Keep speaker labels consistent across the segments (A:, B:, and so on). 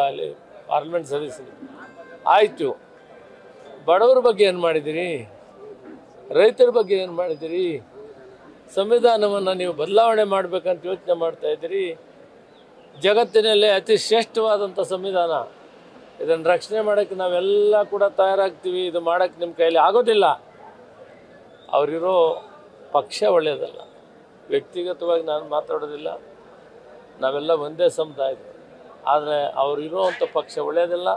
A: ಅಲ್ಲಿ ಪಾರ್ಲಿಮೆಂಟ್ ಸದಸ್ಯರು ಆಯಿತು. ಬಡವರ ಬಗ್ಗೆ ಏನು ಮಾಡಿದಿರಿ? ರೈತರ ಬಗ್ಗೆ ಏನು ಮಾಡಿದಿರಿ? ಸಂವಿಧಾನವನ್ನು ನೀವು ಬದಲಾವಣೆ ಮಾಡಬೇಕಂತ ಯೋಚನೆ ಮಾಡ್ತಾ ಇದ್ದೀರಿ. ಜಗತ್ತಿನಲ್ಲೇ ಅತಿ ಶ್ರೇಷ್ಠವಾದಂಥ ಸಂವಿಧಾನ, ಇದನ್ನು ರಕ್ಷಣೆ ಮಾಡೋಕ್ಕೆ ನಾವೆಲ್ಲ ಕೂಡ ತಯಾರಾಗ್ತೀವಿ. ಇದು ಮಾಡೋಕ್ಕೆ ನಿಮ್ಮ ಕೈಯಲ್ಲಿ ಆಗೋದಿಲ್ಲ. ಅವರಿರೋ ಪಕ್ಷ ಒಳ್ಳೆಯದಲ್ಲ. ವ್ಯಕ್ತಿಗತವಾಗಿ ನಾನು ಮಾತಾಡೋದಿಲ್ಲ, ನಾವೆಲ್ಲ ಒಂದೇ ಸಮುದಾಯದ. ಆದರೆ ಅವರಿರುವಂಥ ಪಕ್ಷ ಒಳ್ಳೆಯದಿಲ್ಲ,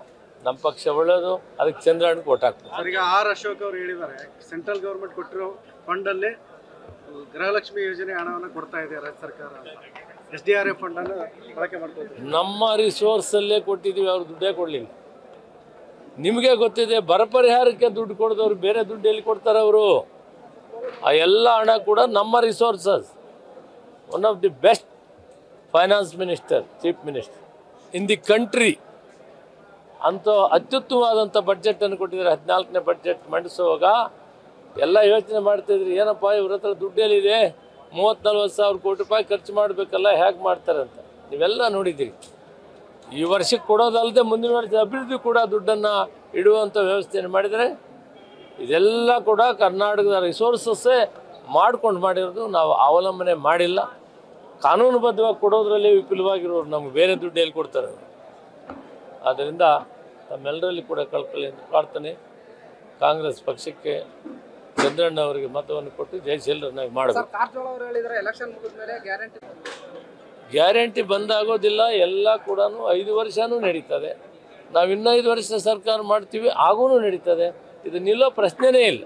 A: ನಮ್ಮ ಪಕ್ಷ ಒಳ್ಳೆಯದು. ಅದಕ್ಕೆ ಚಂದ್ರಣ್ಣ ಓಟ್ ಹಾಕ್ತಾರೆ.
B: ಸರ್, ಈಗ ಆರ್ ಅಶೋಕ್ ಅವರು ಹೇಳಿದ್ದಾರೆ, ಸೆಂಟ್ರಲ್ ಗೌರ್ಮೆಂಟ್ ಕೊಟ್ಟಿರೋ ಫಂಡಲ್ಲಿ ಗೃಹಲಕ್ಷ್ಮಿ ಯೋಜನೆ ಹಣವನ್ನು ಕೊಡ್ತಾ ಇದೆ ರಾಜ್ಯ ಸರ್ಕಾರ ಅಂತ. SDRF ಫಂಡನ್ನು ಬಳಕೆ ಮಾಡ್ಕೊಳ್ತೀವಿ.
A: ನಮ್ಮ ರಿಸೋರ್ಸಲ್ಲೇ ಕೊಟ್ಟಿದ್ದೀವಿ, ಅವ್ರು ದುಡ್ಡೇ ಕೊಡಲಿಲ್ಲ. ನಿಮಗೆ ಗೊತ್ತಿದೆ, ಬರ ಪರಿಹಾರಕ್ಕೆ ದುಡ್ಡು ಕೊಡೋದವ್ರು ಬೇರೆ ದುಡ್ಡು ಎಲ್ಲಿ ಕೊಡ್ತಾರೆ ಅವರು? ಆ ಎಲ್ಲ ಹಣ ಕೂಡ ನಮ್ಮ resources. One of the best finance minister, chief minister in the country ಅಂತ ಅತ್ಯುತ್ತಮವಾದಂಥ ಬಡ್ಜೆಟನ್ನು ಕೊಟ್ಟಿದ್ದಾರೆ. 14ನೇ ಬಡ್ಜೆಟ್ ಮಂಡಿಸುವಾಗ ಎಲ್ಲ ಯೋಚನೆ ಮಾಡ್ತಾಯಿದ್ರಿ, ಏನಪ್ಪ ಇವ್ರ ಹತ್ರ ದುಡ್ಡೇಲಿದೆ, 30-40 ಸಾವಿರ ಕೋಟಿ ರೂಪಾಯಿ ಖರ್ಚು ಮಾಡಬೇಕಲ್ಲ, ಹೇಗೆ ಮಾಡ್ತಾರೆ ಅಂತ ನೀವೆಲ್ಲ ನೋಡಿದ್ದೀರಿ. ಈ ವರ್ಷಕ್ಕೆ ಕೊಡೋದಲ್ಲದೆ ಮುಂದಿನ ವರ್ಷ ಅಭಿವೃದ್ಧಿ ಕೂಡ ದುಡ್ಡನ್ನು ಇಡುವಂಥ ವ್ಯವಸ್ಥೆಯನ್ನು ಮಾಡಿದರೆ, ಇದೆಲ್ಲ ಕೂಡ ಕರ್ನಾಟಕದ ರಿಸೋರ್ಸಸ್ಸೇ ಮಾಡ್ಕೊಂಡು ಮಾಡಿರೋದು. ನಾವು ಅವಲಂಬನೆ ಮಾಡಿಲ್ಲ. ಕಾನೂನುಬದ್ಧವಾಗಿ ಕೊಡೋದ್ರಲ್ಲಿ ವಿಫಲವಾಗಿರೋರು ನಮ್ಗೆ ಬೇರೆ ದುಡ್ಡು ಎಲ್ಲಿ ಕೊಡ್ತಾರೆ? ಆದ್ದರಿಂದ ತಮ್ಮೆಲ್ಲರಲ್ಲಿ ಕೂಡ ಕಳಕಳಿಯಿಂದ ಪ್ರಾರ್ಥನೆ, ಕಾಂಗ್ರೆಸ್ ಪಕ್ಷಕ್ಕೆ ಚಂದ್ರಣ್ಣ ಅವರಿಗೆ ಮತವನ್ನು ಕೊಟ್ಟು ಜಯಶೀಲರನ್ನಾಗಿ ಮಾಡಬೇಕು. ಗ್ಯಾರಂಟಿ ಬಂದಾಗೋದಿಲ್ಲ. ಎಲ್ಲ ಕೂಡ 5 ವರ್ಷನೂ ನಡೀತದೆ. ನಾವು ಇನ್ನೂ 5 ವರ್ಷ ಸರ್ಕಾರ ಮಾಡ್ತೀವಿ, ಆಗೂ ನಡೀತದೆ. ಇದು ನಿಲ್ಲೋ ಪ್ರಶ್ನೆನೇ ಇಲ್ಲ.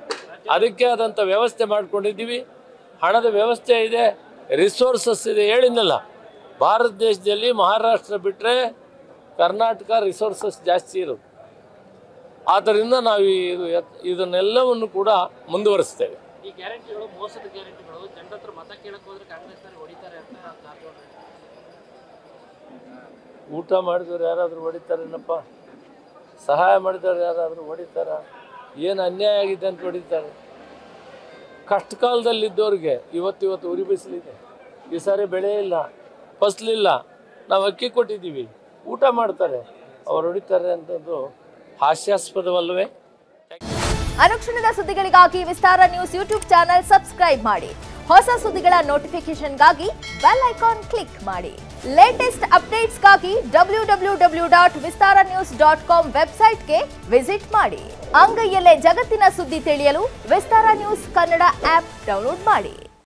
A: ಅದಕ್ಕೆ ಆದಂಥ ವ್ಯವಸ್ಥೆ ಮಾಡ್ಕೊಂಡಿದ್ದೀವಿ. ಹಣದ ವ್ಯವಸ್ಥೆ ಇದೆ, ರಿಸೋರ್ಸಸ್ ಇದೆ. ಹೇಳಿದ್ನಲ್ಲ, ಭಾರತ ದೇಶದಲ್ಲಿ ಮಹಾರಾಷ್ಟ್ರ ಬಿಟ್ಟರೆ ಕರ್ನಾಟಕ ರಿಸೋರ್ಸಸ್ ಜಾಸ್ತಿ ಇರೋದು. ಆದ್ದರಿಂದ ನಾವು ಇದನ್ನೆಲ್ಲವನ್ನು ಕೂಡ ಮುಂದುವರಿಸ್ತೇವೆ.
C: ಈ ಗ್ಯಾರಂಟಿಗಳು ಮೋಸದ ಗ್ಯಾರಂಟಿಗಳು, ಜನರ ಹತ್ರ ಮತ ಕೇಳಕ್ಕೆ ಹೋದ್ರೆ ಕಾಂಗ್ರೆಸ್ನವರು ಹೊಡಿತಾರೆ ಅಂತ
A: ಊಟ ಮಾಡಿದವ್ರು ಯಾರಾದರೂ ಹೊಡಿತಾರೇನಪ್ಪ? ಸಹಾಯ ಮಾಡಿದವ್ರು ಯಾರಾದರೂ ಹೊಡಿತಾರ? ಏನು ಅನ್ಯಾಯ ಆಗಿದೆ ಅಂತ ಹೊಡಿತಾರೆ? ಕಷ್ಟ ಕಾಲದಲ್ಲಿದ್ದವ್ರಿಗೆ ಇವತ್ತು ಉರಿ ಬಿಸಿಲಿದೆ, ಈ ಸಾರಿ ಬೆಳೆ ಇಲ್ಲ, ಫಸಲಿಲ್ಲ, ನಾವು ಅಕ್ಕಿ ಕೊಟ್ಟಿದ್ದೀವಿ, ಊಟ ಮಾಡ್ತಾರೆ, ಅವ್ರು ಹೊಡಿತಾರೆ ಅಂತದ್ದು ಹಾಸ್ಯಾಸ್ಪದವಲ್ಲವೇ?
D: ಅನುಕ್ಷಣದ ಸುದ್ದಿಗಳಿಗಾಗಿ ವಿಸ್ತಾರ ನ್ಯೂಸ್ ಯೂಟ್ಯೂಬ್ ಚಾನೆಲ್ ಸಬ್ಸ್ಕ್ರೈಬ್ ಮಾಡಿ. ಹೊಸ ಸುದ್ದಿಗಳ ನೋಟಿಫಿಕೇಶನ್ಗಾಗಿ ಬೆಲ್ ಐಕಾನ್ ಕ್ಲಿಕ್ ಮಾಡಿ. ಲೇಟೆಸ್ಟ್ ಅಪ್ಡೇಟ್ಸ್ಗಾಗಿ www.vistaranews.com ವೆಬ್ಸೈಟ್ಗೆ ವಿಸಿಟ್ ಮಾಡಿ. ಅಂಗೈಯಲ್ಲೇ ಜಗತ್ತಿನ ಸುದ್ದಿ ತಿಳಿಯಲು ವಿಸ್ತಾರ ನ್ಯೂಸ್ ಕನ್ನಡ ಆಪ್ ಡೌನ್ಲೋಡ್ ಮಾಡಿ.